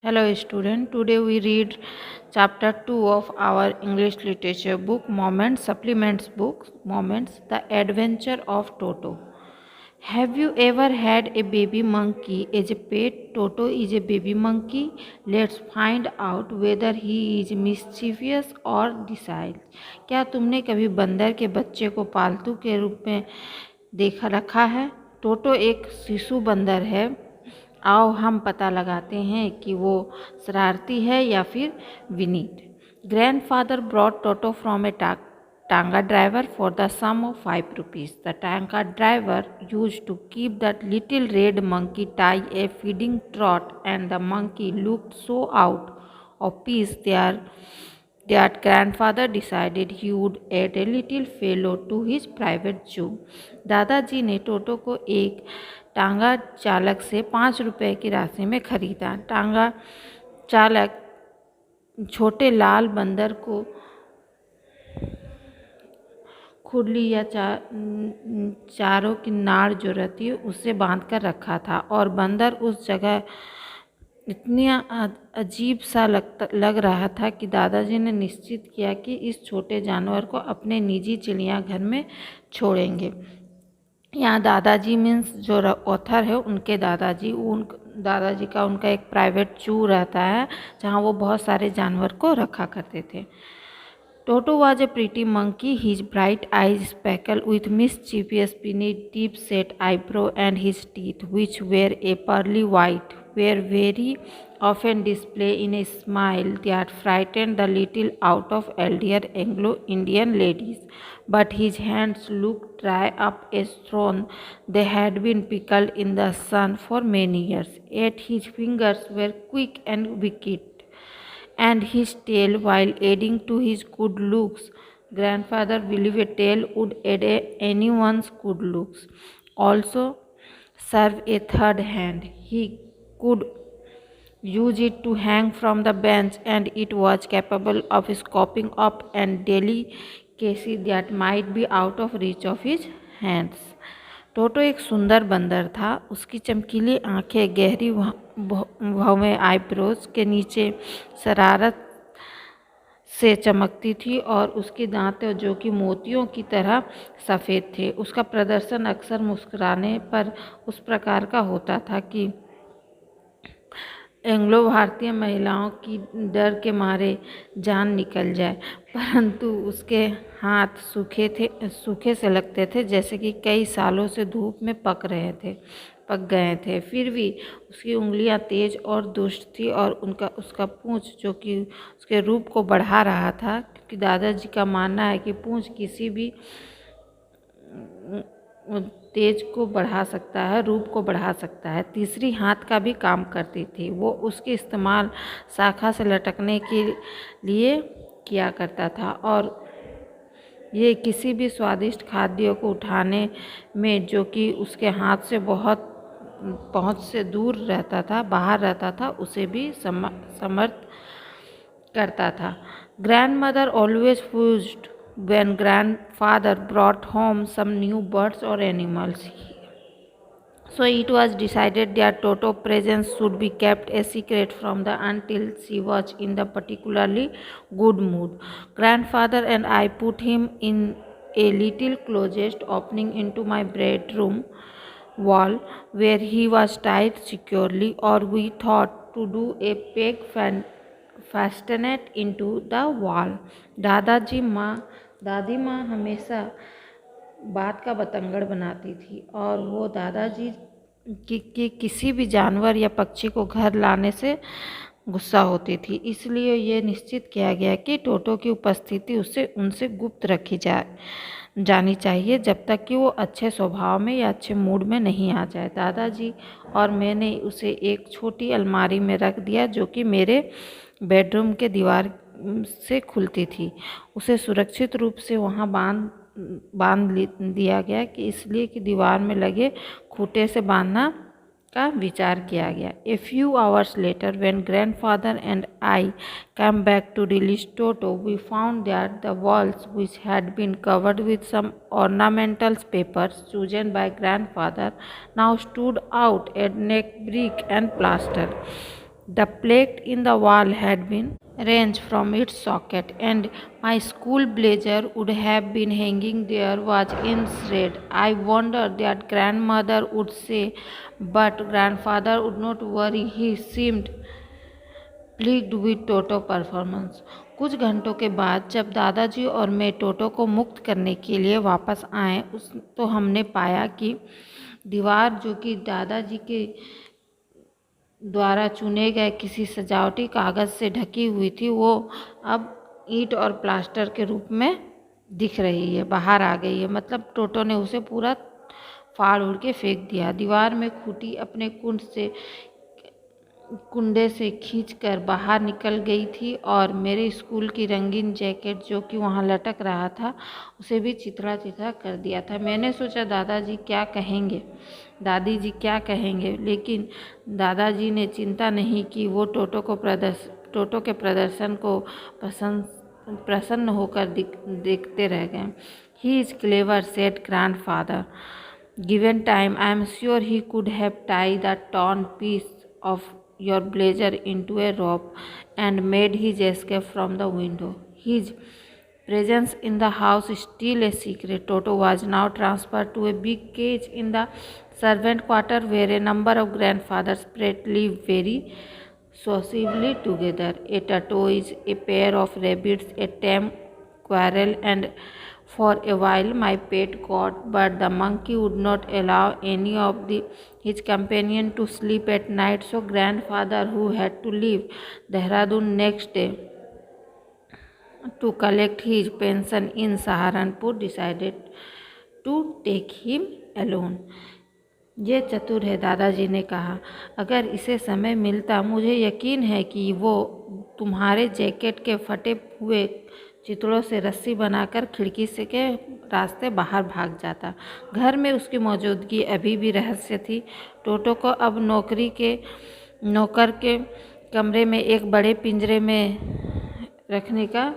Hello student, today we read chapter 2 of our English literature book Moments, supplements book Moments, The Adventure of Toto. Have you ever had a baby monkey as a pet? Toto is a baby monkey. Let's find out whether he is mischievous or docile. क्या तुमने कभी बंदर के बच्चे को पालतू के रूप में देखा रखा है? टोटो एक शिशु बंदर है। आओ हम पता लगाते हैं कि वो शरारती है या फिर Vineet. Grandfather brought toto from A Tanga driver for the sum of 5 rupees. The Tanga driver used to keep that little red monkey tie a feeding trot, and the monkey looked so out of peace there that grandfather decided he would add a little fellow to his private zoo. दादाजी ने टोटो को एक टांगा चालक से 5 रुपए की राशि में खरीदा। टांगा चालक छोटे लाल बंदर को खुरली या चारों की नाड़ जो रहती है उससे बांध कर रखा था और बंदर उस जगह इतनी अजीब सा लग रहा था कि दादाजी ने निश्चित किया कि इस छोटे जानवर को अपने निजी चिड़ियाघर में छोड़ेंगे। यहाँ दादाजी मीन्स जो ऑथर है उनके दादाजी का उनका एक प्राइवेट जू रहता है जहाँ वो बहुत सारे जानवर को रखा करते थे। Toto was a pretty monkey, his bright eyes speckled with mischievous beneath deep-set eyebrow, and his teeth, which were a pearly white, were very often displayed in a smile that frightened the little out of elder Anglo-Indian ladies. But his hands looked dry up as though they had been pickled in the sun for many years, yet his fingers were quick and wicked, and his tail, while adding to his good looks, grandfather believed a tail would add anyone's good looks, also serve a third hand. He could use it to hang from the bench, and it was capable of scooping up and delicacy that might be out of reach of his hands. टोटो एक सुंदर बंदर था। उसकी चमकीली आंखें गहरी भौवें eyebrows के नीचे शरारत से चमकती थी और उसके दांत जो कि मोतियों की तरह सफ़ेद थे। उसका प्रदर्शन अक्सर मुस्कुराने पर उस प्रकार का होता था कि एंग्लो भारतीय महिलाओं की डर के मारे जान निकल जाए, परंतु उसके हाथ सूखे से लगते थे, जैसे कि कई सालों से धूप में पक गए थे। फिर भी उसकी उंगलियां तेज और दुष्ट थी और उसका पूंछ जो कि उसके रूप को बढ़ा रहा था, क्योंकि दादाजी का मानना है कि पूंछ किसी भी तेज को बढ़ा सकता है, रूप को बढ़ा सकता है। तीसरी हाथ का भी काम करती थी। वो उसके इस्तेमाल शाखा से लटकने के लिए किया करता था और ये किसी भी स्वादिष्ट खाद्य को उठाने में जो कि उसके हाथ से बहुत पहुंच से दूर रहता था, बाहर रहता था, उसे भी समर्थ करता था। Grandmother always fused when grandfather brought home some new birds or animals. So it was decided that Toto's presence should be kept a secret from the until she was in the particularly good mood. Grandfather and I put him in a little closet opening into my bedroom wall, where he was tied securely, or we thought to do a peg fastenet into the wall. दादी माँ हमेशा बात का बतंगड़ बनाती थी और वो दादाजी की किसी भी जानवर या पक्षी को घर लाने से गुस्सा होती थी। इसलिए ये निश्चित किया गया कि टोटो की उपस्थिति उनसे गुप्त रखी जानी चाहिए, जब तक कि वो अच्छे स्वभाव में या अच्छे मूड में नहीं आ जाए। दादाजी और मैंने उसे एक छोटी अलमारी में रख दिया जो कि मेरे बेडरूम के दीवार से खुलती थी। उसे सुरक्षित रूप से वहाँ बांध दिया गया कि इसलिए कि दीवार में लगे खूंटे से बांधना का विचार किया गया। A few hours later, when grandfather and I came back to release Toto, we found that the walls, which had been covered with some ornamental papers chosen by grandfather, now stood out at neck brick and plaster. The plate in the wall had been wrenched from its socket, and my school blazer would have been hanging there was in shreds. I wondered that grandmother would say, but grandfather would not worry. He seemed plagued with Toto performance. कुछ घंटों के बाद जब दादाजी और मैं टोटो को मुक्त करने के लिए वापस आए तो हमने पाया कि दीवार जो कि दादाजी के द्वारा चुने गए किसी सजावटी कागज़ से ढकी हुई थी वो अब ईंट और प्लास्टर के रूप में दिख रही है, बाहर आ गई है। मतलब टोटो ने उसे पूरा फाड़ उड़ के फेंक दिया। दीवार में खूंटी अपने कुंडे से खींचकर बाहर निकल गई थी और मेरे स्कूल की रंगीन जैकेट जो कि वहाँ लटक रहा था उसे भी चिथड़ा चिथड़ा कर दिया था। मैंने सोचा दादी जी क्या कहेंगे, लेकिन दादाजी ने चिंता नहीं की। वो टोटो के प्रदर्शन को प्रसन्न होकर देखते रह गए। He is clever, said grandfather. Given time I am sure he could have tie the torn piece of your blazer into a rope and made his escape from the window. His presence in the house is still a secret. Toto was now transferred to a big cage in the servant quarter where a number of grandfathers lived very sociably together. A tortoise, a pair of rabbits, a tame squirrel, and for a while my pet got, but the monkey would not allow any of his companion to sleep at night, so grandfather, who had to leave Dehradun next day to collect his pension in Saharanpur, decided to take him alone. ये चतुर है, दादाजी ने कहा। अगर इसे समय मिलता मुझे यकीन है कि वो तुम्हारे जैकेट के फटे हुए चितड़ों से रस्सी बनाकर खिड़की से के रास्ते बाहर भाग जाता। घर में उसकी मौजूदगी अभी भी रहस्य थी। टोटो को अब नौकर के कमरे में एक बड़े पिंजरे में रखने का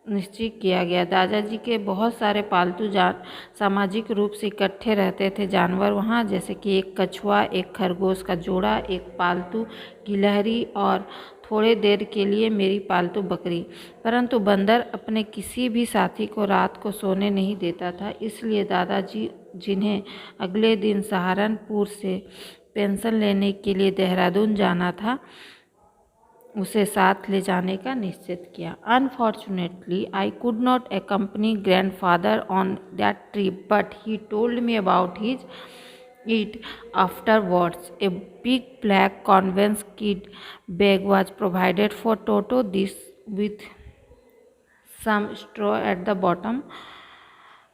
निश्चय किया गया। दादाजी के बहुत सारे पालतू सामाजिक रूप से इकट्ठे रहते थे जानवर वहाँ, जैसे कि एक कछुआ, एक खरगोश का जोड़ा, एक पालतू गिलहरी और थोड़े देर के लिए मेरी पालतू बकरी। परंतु बंदर अपने किसी भी साथी को रात को सोने नहीं देता था, इसलिए दादाजी, जिन्हें अगले दिन सहारनपुर से पेंशन लेने के लिए देहरादून जाना था, उसे साथ ले जाने का निश्चय किया। Unfortunately I could not accompany grandfather on that trip, but he told me about it afterwards. A big black convent kid bag was provided for Toto, this with some straw at the bottom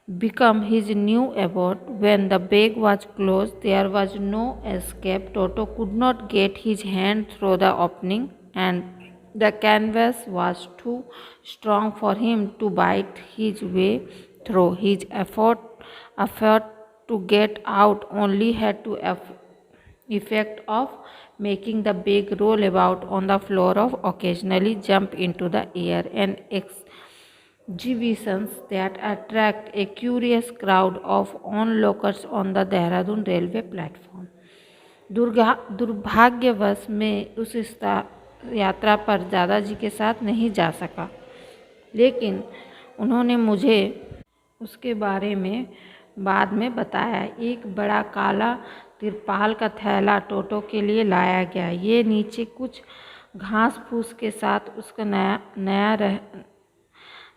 become his new abode. When the bag was closed, there was no escape. Toto could not get his hand through the opening, and the canvas was too strong for him to bite his way through. His effort to get out only had to effect of making the bag roll about on the floor or occasionally jump into the air, an exhibitions that attract a curious crowd of onlookers on the Dehradun railway platform. दुर्भाग्यवश मैं उस यात्रा पर दादाजी के साथ नहीं जा सका, लेकिन उन्होंने मुझे उसके बारे में बाद में बताया। एक बड़ा काला तिरपाल का थैला टोटो के लिए लाया गया। ये नीचे कुछ घास फूस के साथ उसका नया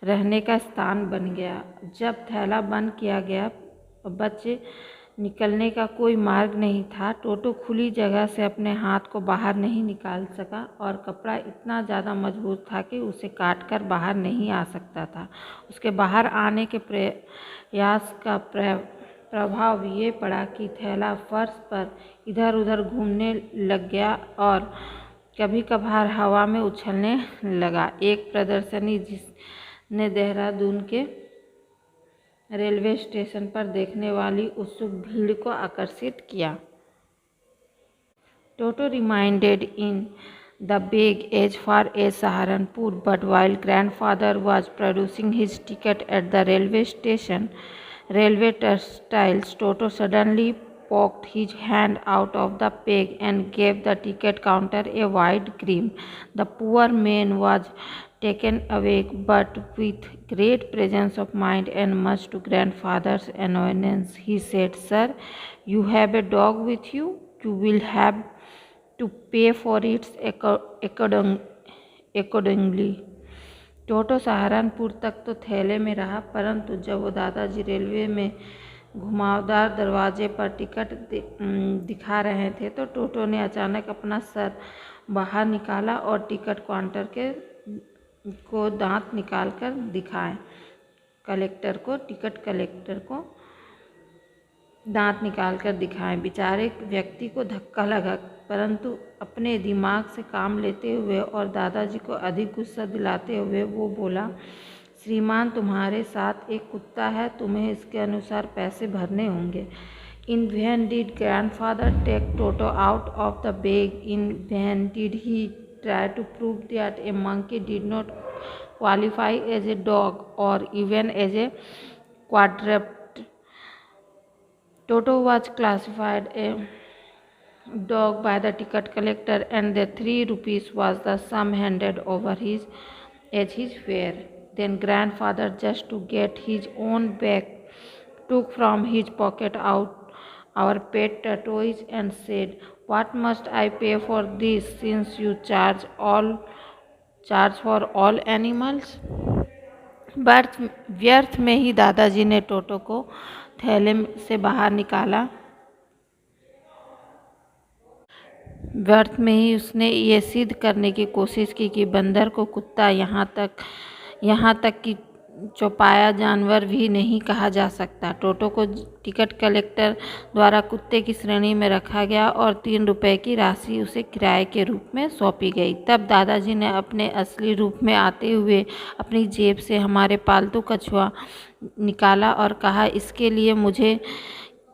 रहने का स्थान बन गया। जब थैला बंद किया गया, बच्चे निकलने का कोई मार्ग नहीं था। टोटो खुली जगह से अपने हाथ को बाहर नहीं निकाल सका और कपड़ा इतना ज़्यादा मजबूत था कि उसे काटकर बाहर नहीं आ सकता था। उसके बाहर आने के प्रयास का प्रभाव ये पड़ा कि थैला फर्श पर इधर उधर घूमने लग गया और कभी कभार हवा में उछलने लगा। एक प्रदर्शनी जिसने देहरादून के रेलवे स्टेशन पर देखने वाली उत्सुक भीड़ को आकर्षित किया। Toto reminded in the bag as far as Saharanpur, but while grandfather was producing his ticket at the railway turnstiles, Toto suddenly poked his hand out of the peg and gave the ticket counter a wide grin. The poor man was taken aback, but with great presence of mind and much to grandfather's annoyance, he said, "Sir, you have a dog with you? You will have to pay for its accordingly." टोटो सहारनपुर तक तो थैले में रहा, परंतु जब वो दादाजी railway में घुमावदार दरवाजे पर टिकट दिखा रहे थे तो टोटो ने अचानक अपना सर बाहर निकाला और टिकट काउंटर को दांत निकालकर दिखाए। टिकट कलेक्टर को दांत निकालकर दिखाएं। बेचारे व्यक्ति को धक्का लगा, परंतु अपने दिमाग से काम लेते हुए और दादाजी को अधिक गुस्सा दिलाते हुए वो बोला, "श्रीमान, तुम्हारे साथ एक कुत्ता है, तुम्हें इसके अनुसार पैसे भरने होंगे." In vain did grandfather take Toto out of the bag. In vain did he try to prove that a monkey did not qualify as a dog or even as a quadruped. Toto was classified a dog by the ticket collector, and the 3 rupees was the sum handed over as his fare. Then grandfather, just to get his own back, took from his pocket out our pet tortoise and said, "What must I pay for this, since you charge for all animals?" व्यर्थ में ही दादाजी ने टोटो को थैले से बाहर निकाला। व्यर्थ में ही उसने ये सिद्ध करने की कोशिश की कि बंदर को कुत्ता यहाँ तक कि चौपाया जानवर भी नहीं कहा जा सकता। टोटो को टिकट कलेक्टर द्वारा कुत्ते की श्रेणी में रखा गया और 3 रुपए की राशि उसे किराए के रूप में सौंपी गई। तब दादाजी ने अपने असली रूप में आते हुए अपनी जेब से हमारे पालतू कछुआ निकाला और कहा, "इसके लिए मुझे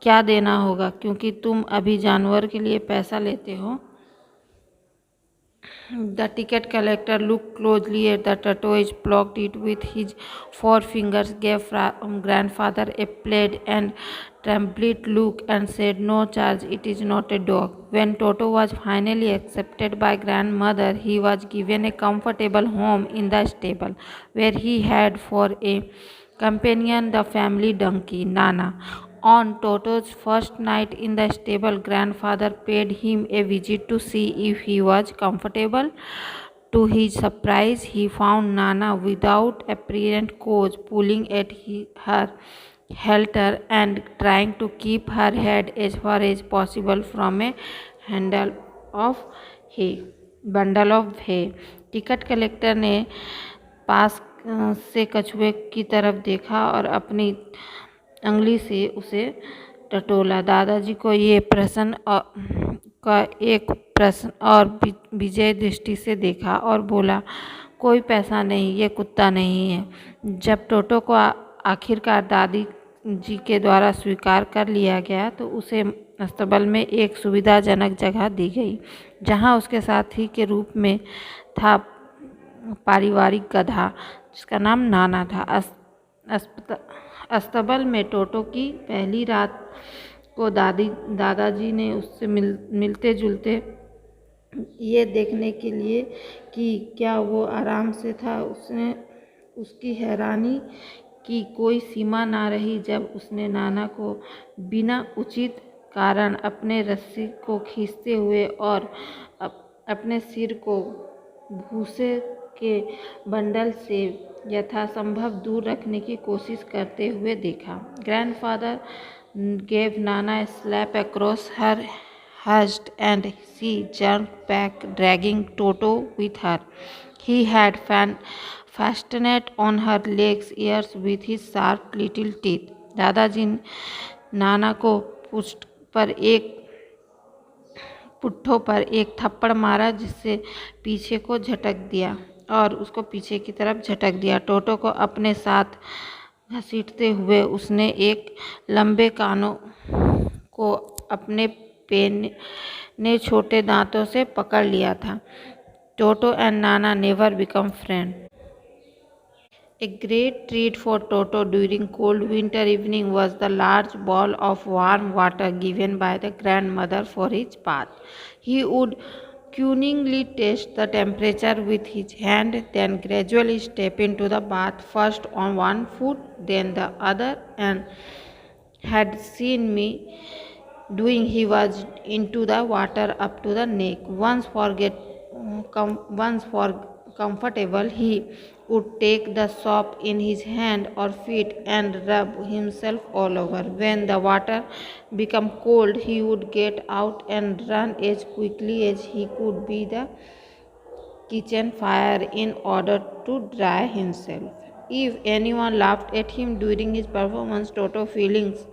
क्या देना होगा, क्योंकि तुम अभी जानवर के लिए पैसा लेते हो?" The ticket collector looked closely at the tortoise, plucked it with his 4 fingers, gave grandfather a pleased and trembling look, and said, "No charge, it is not a dog." When Toto was finally accepted by grandmother, he was given a comfortable home in the stable, where he had for a companion the family donkey, Nana. On Toto's first night in the stable, grandfather paid him a visit to see if he was comfortable. To his surprise, he found Nana without apparent cause, pulling at her halter and trying to keep her head as far as possible from a bundle of hay. Ticket collector ने पास से कछुए की तरफ देखा और अपनी अंगली से उसे टटोला। दादाजी को ये प्रश्न और विजय दृष्टि से देखा और बोला, "कोई पैसा नहीं, ये कुत्ता नहीं है।" जब टोटो को आखिरकार दादी जी के द्वारा स्वीकार कर लिया गया तो उसे अस्तबल में एक सुविधाजनक जगह दी गई, जहां उसके साथी के रूप में था पारिवारिक गधा, जिसका नाम नाना था। अस्तबल में टोटो की पहली रात को दादाजी ने उससे मिलते जुलते ये देखने के लिए कि क्या वो आराम से था, उसकी हैरानी की कोई सीमा ना रही जब उसने नाना को बिना उचित कारण अपने रस्सी को खींचते हुए और अपने सिर को भूसे के बंडल से यथासंभव दूर रखने की कोशिश करते हुए देखा। Grandfather gave Nana a slap across her chest and she jerked back, dragging Toto with her. He had fastened on her legs' ears with his sharp little teeth. दादाजी नाना को पुट्ठों पर एक थप्पड़ मारा, जिससे पीछे को झटक दिया और उसको पीछे की तरफ झटक दिया। टोटो को अपने साथ घसीटते हुए उसने एक लंबे कानों को अपने पेने छोटे दांतों से पकड़ लिया था। टोटो and Nana never become friend. A great treat for Toto during cold winter evening was the large bowl of warm water given by the grandmother for his bath. He would cunningly test the temperature with his hand, then gradually step into the bath, first on one foot, then the other, and had seen me doing. He was into the water up to the neck. Once for comfortable, he would take the soap in his hand or feet and rub himself all over. When the water became cold, he would get out and run as quickly as he could be the kitchen fire in order to dry himself. If anyone laughed at him during his performance, Toto feelings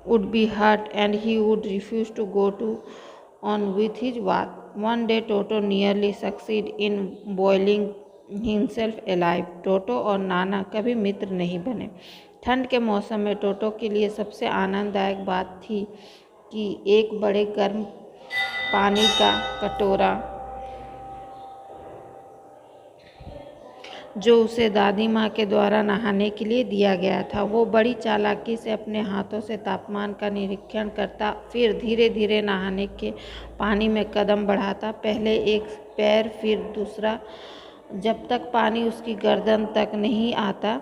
would be hurt and he would refuse to go on with his bath. One day Toto nearly succeeded in boiling himself alive. टोटो और नाना कभी मित्र नहीं बने। ठंड के मौसम में टोटो के लिए सबसे आनंददायक बात थी कि एक बड़े गर्म पानी का कटोरा जो उसे दादी माँ के द्वारा नहाने के लिए दिया गया था, वो बड़ी चालाकी से अपने हाथों से तापमान का निरीक्षण करता, फिर धीरे धीरे नहाने के पानी में कदम बढ़ाता, पहले एक पैर फिर दूसरा, जब तक पानी उसकी गर्दन तक नहीं आता।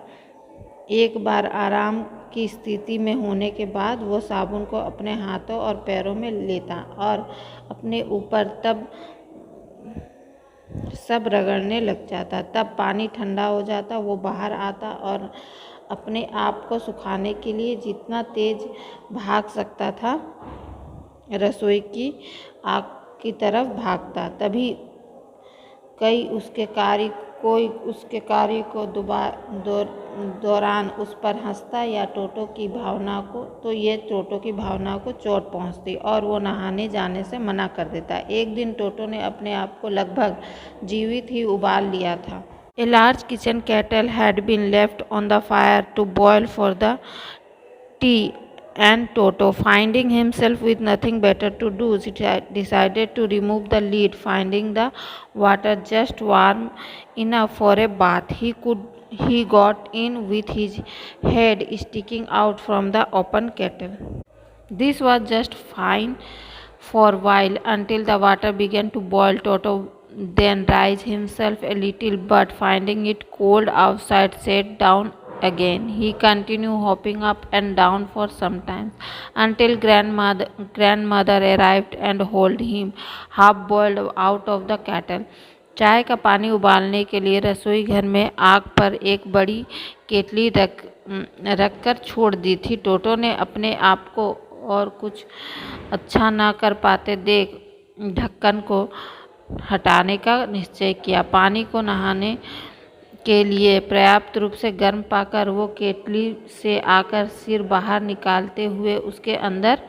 एक बार आराम की स्थिति में होने के बाद वो साबुन को अपने हाथों और पैरों में लेता और अपने ऊपर तब सब रगड़ने लग जाता। तब पानी ठंडा हो जाता, वो बाहर आता और अपने आप को सुखाने के लिए जितना तेज भाग सकता था रसोई की आग की तरफ भागता। तभी कोई उसके कार्य को दौरान उस पर हंसता या टोटो की भावना को चोट पहुंचती और वो नहाने जाने से मना कर देता। एक दिन टोटो ने अपने आप को लगभग जीवित ही उबाल लिया था। A large kitchen kettle had been left on the fire to boil for the tea, and Toto, finding himself with nothing better to do, decided to remove the lid. Finding the water just warm enough for a bath, he got in with his head sticking out from the open kettle. This was just fine for a while until the water began to boil. Toto then raised himself a little, but finding it cold outside, sat down again. He continued hopping up and down for some time until grandmother arrived and hauled him half boiled out of the kettle. चाय का पानी उबालने के लिए रसोई घर में आग पर एक बड़ी केतली रखकर छोड़ दी थी। टोटो ने अपने आप को और कुछ अच्छा ना कर पाते देख ढक्कन को हटाने का निश्चय किया। पानी को नहाने के लिए पर्याप्त रूप से गर्म पाकर वो केतली से आकर सिर बाहर निकालते हुए उसके अंदर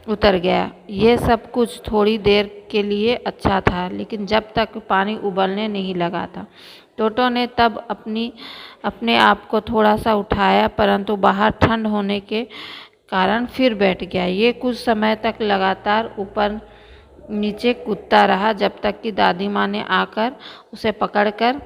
उतर गया। ये सब कुछ थोड़ी देर के लिए अच्छा था, लेकिन जब तक पानी उबलने नहीं लगा था। टोटो ने तब अपने आप को थोड़ा सा उठाया, परंतु बाहर ठंड होने के कारण फिर बैठ गया। ये कुछ समय तक लगातार ऊपर नीचे कूदता रहा, जब तक कि दादी माँ ने आकर उसे पकड़कर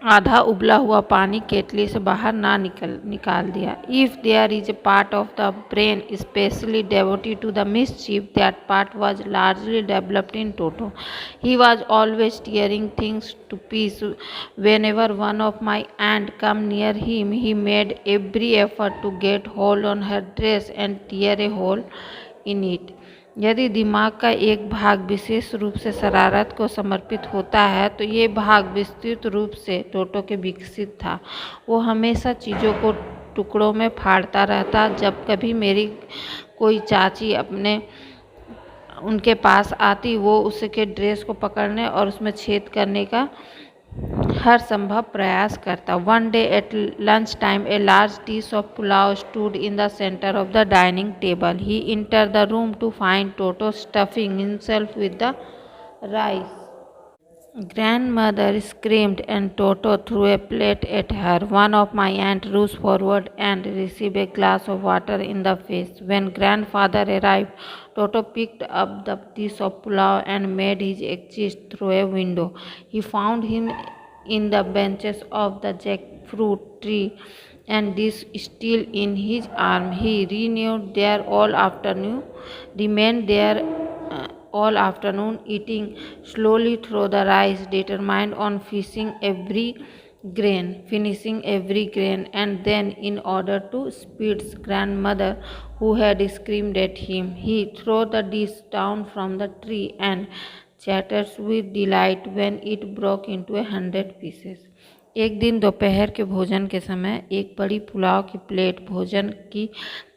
आधा उबला हुआ पानी केतली से बाहर ना निकाल दिया। If there is a part of the brain especially devoted to the mischief, that part was largely developed in Toto. He was always tearing things to pieces. Whenever one of my aunt come near him, he made every effort to get hold on her dress and tear a hole in it. यदि दिमाग का एक भाग विशेष रूप से शरारत को समर्पित होता है, तो ये भाग विस्तृत रूप से टोटो के विकसित था। वो हमेशा चीज़ों को टुकड़ों में फाड़ता रहता। जब कभी मेरी कोई चाची उनके पास आती, वो उसके ड्रेस को पकड़ने और उसमें छेद करने का हर संभव प्रयास करता। One day at lunch time, a large dish of pulao stood in the center of the dining table. He entered the room to find Toto stuffing himself with the rice. Grandmother screamed and Toto threw a plate at her. One of my aunt rushed forward and received a glass of water in the face. When grandfather arrived, Toto picked up the dish of pulao and made his exit through a window. He found him in the branches of the jackfruit tree, and this still in his arm. He remained there all afternoon, eating slowly through the rice, determined on finishing every grain, and then, in order to Speed's grandmother, who had screamed at him, he threw the dish down from the tree and chattered with delight when it broke into 100 pieces. एक दिन दोपहर के भोजन के समय एक बड़ी पुलाव की प्लेट भोजन की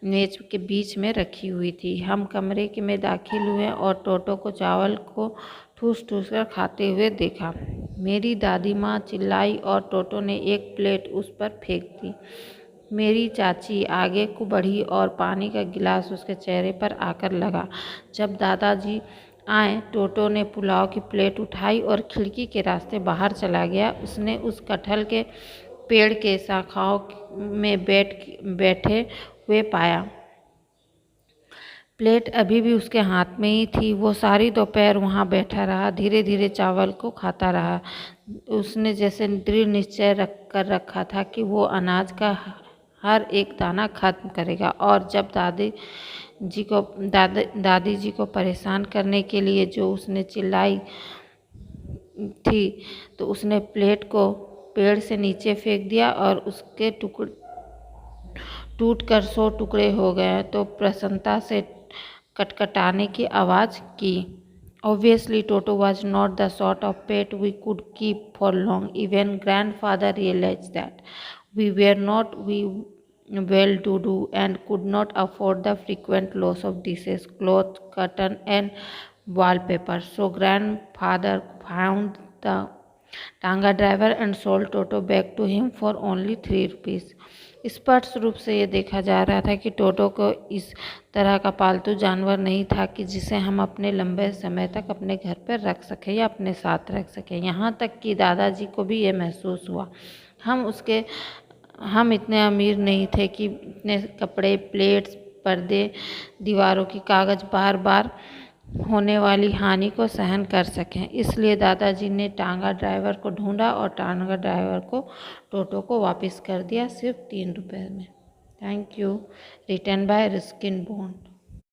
मेज के बीच में रखी हुई थी। हम कमरे में दाखिल हुए और टोटो को चावल को ठूस ठूस कर खाते हुए देखा। मेरी दादी माँ चिल्लाई और टोटो ने एक प्लेट उस पर फेंक दी। मेरी चाची आगे को बढ़ी और पानी का गिलास उसके चेहरे पर आकर लगा। जब दादाजी आए, टोटो ने पुलाव की प्लेट उठाई और खिड़की के रास्ते बाहर चला गया। उसने उस कटहल के पेड़ के शाखाओं में बैठे हुए पाया। प्लेट अभी भी उसके हाथ में ही थी। वो सारी दोपहर वहाँ बैठा रहा, धीरे धीरे चावल को खाता रहा। उसने जैसे दृढ़ निश्चय कर रखा था कि वो अनाज का हर एक दाना खत्म करेगा। और जब दादी जी को परेशान करने के लिए जो उसने चिल्लाई थी, तो उसने प्लेट को पेड़ से नीचे फेंक दिया और उसके टूटकर 100 टुकड़े हो गए तो प्रसन्नता से कटकटाने की आवाज़ की। Obviously, Toto was not the sort of pet we could keep for long. Even grandfather realized that. We were not well-to-do and could not afford the frequent loss of dishes, clothes, curtain, and wallpaper. So grandfather found the tonga driver and sold Toto back to him for only 3 rupees. स्पष्ट रूप से ये देखा जा रहा था कि टोटो को इस तरह का पालतू जानवर नहीं था कि जिसे हम अपने लंबे समय तक अपने घर पर रख सकें या अपने साथ रख सकें। यहाँ तक कि दादाजी को भी ये महसूस हुआ। हम इतने अमीर नहीं थे कि इतने कपड़े, प्लेट्स, पर्दे, दीवारों की कागज़ बार बार होने वाली हानि को सहन कर सकें। इसलिए दादाजी ने टांगा ड्राइवर को ढूंढा और टांगा ड्राइवर को टोटो को वापस कर दिया, सिर्फ 3 रुपए में। Thank you. Written by Ruskin bond.